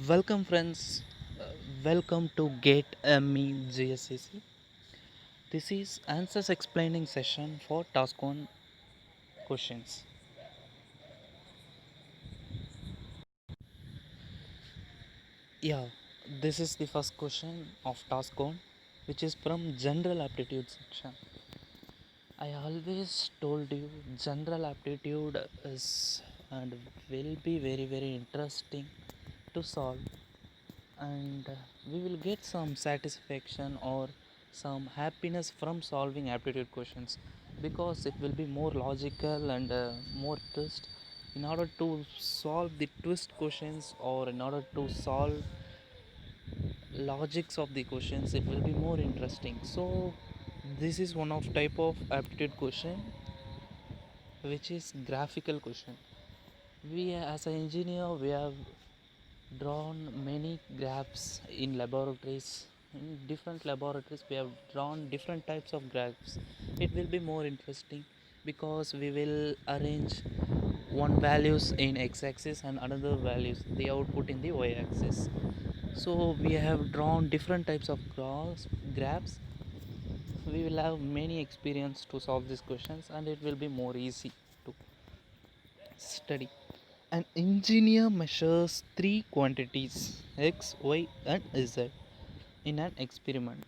Welcome, friends. Welcome to Gate ME GSCC. This is answers explaining session for task 1 questions. Yeah, this is the first question of task 1, which is from general aptitude section. I always told you general aptitude is and will be very interesting to solve, and we will get some satisfaction or some happiness from solving aptitude questions because it will be more logical and more twist. In order to solve the twist questions or in order to solve logics of the questions, it will be more interesting. So this is one of type of aptitude question, which is graphical question. We as an engineer, we have drawn many graphs in laboratories. In different laboratories we have drawn different types of graphs. It will be more interesting because we will arrange one values in x-axis and another values the output in the y-axis. So we have drawn different types of graphs. We will have many experience to solve these questions and it will be more easy to study. An engineer measures three quantities x, y, and z in an experiment.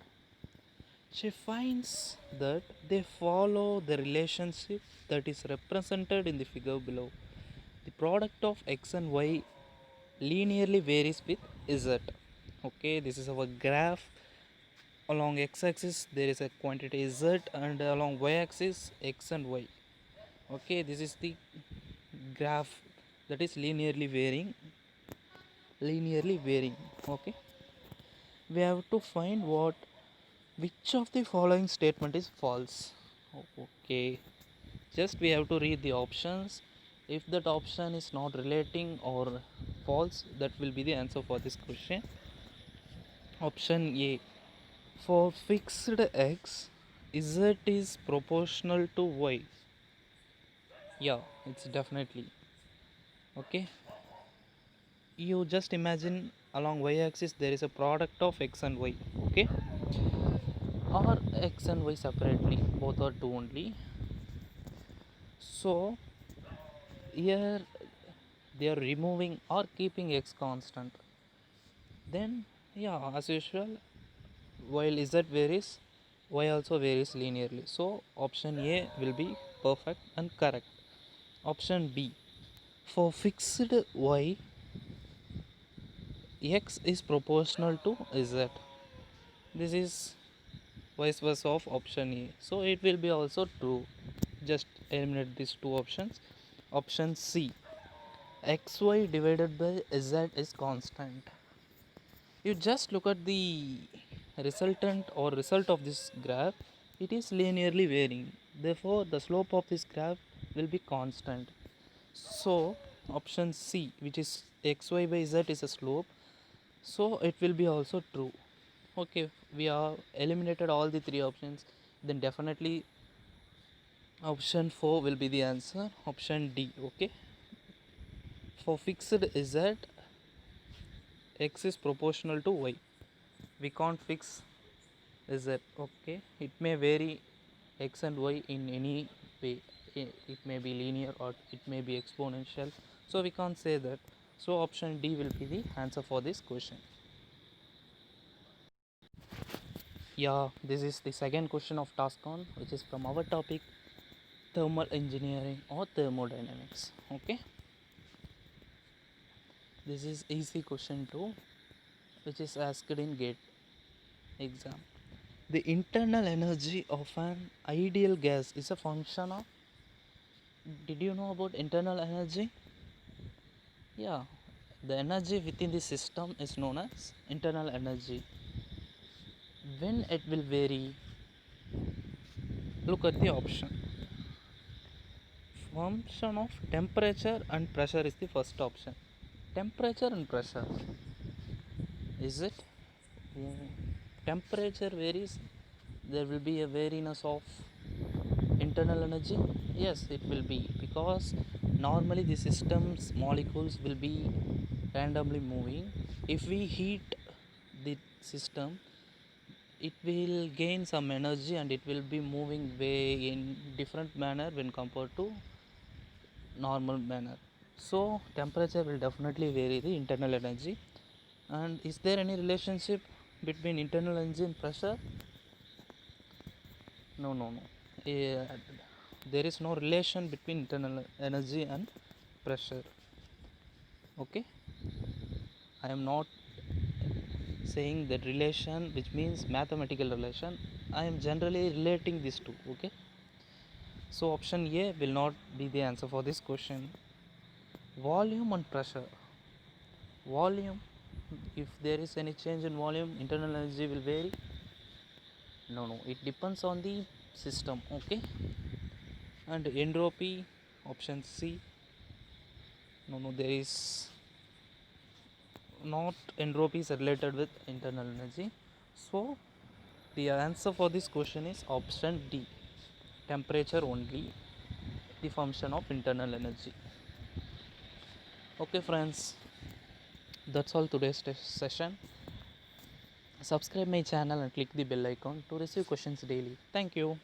She finds that they follow the relationship that is represented in the figure below. The product of x and y linearly varies with z. Okay, this is our graph. Along x-axis there is a quantity z and along y-axis x and y. Okay, this is the graph that is linearly varying. Okay, we have to find which of the following statement is false. Okay, just we have to read the options. If that option is not relating or false, that will be the answer for this question. Option A, for fixed x, z is proportional to y. Yeah, it's definitely okay. You just imagine along y-axis there is a product of x and y. Okay, or x and y separately, both are two only. So here they are removing or keeping x constant. Then yeah, as usual, while z varies, y also varies linearly. So option A will be perfect and correct. Option B, for fixed y, x is proportional to z. This is vice versa of option A, so it will be also true. Just eliminate these two options. Option C, xy divided by z is constant. You just look at the resultant or result of this graph. It is linearly varying, therefore the slope of this graph will be constant. So option C, which is xy by z is a slope, so it will be also true. Okay, we have eliminated all the three options, then definitely option 4 will be the answer. Option D. Okay, for fixed z, x is proportional to y. We can't fix z. Okay, it may vary x and y in any way. It may be linear or it may be exponential, so we can't say that. So option D will be the answer for this question. Yeah, this is the second question of task on, which is from our topic thermal engineering or thermodynamics. Okay, this is easy question too, which is asked in gate exam. The internal energy of an ideal gas is a function of, did you know about internal energy? Yeah, the energy within the system is known as internal energy. When it will vary, look at the option. Function of temperature and pressure is the first option. Temperature and pressure, is it? Temperature varies, there will be a variness of internal energy. Yes, it will be, because Normally the system's molecules will be randomly moving. If we heat the system, it will gain some energy and it will be moving way in different manner when compared to normal manner. So temperature will definitely vary the internal energy. And is there any relationship between internal energy and pressure? No. Eh, there is no relation between internal energy and pressure. Okay, I am not saying that relation which means mathematical relation. I am generally relating these two. Okay, so option A will not be the answer for this question. Volume and pressure. Volume, if there is any change in volume, internal energy will vary. No, it depends on the system. Okay, and entropy, option C. No, there is not entropy is related with internal energy. So the answer for this question is option D, temperature only the function of internal energy. Okay friends, that's all today's session. Subscribe my channel and click the bell icon to receive questions daily. Thank you.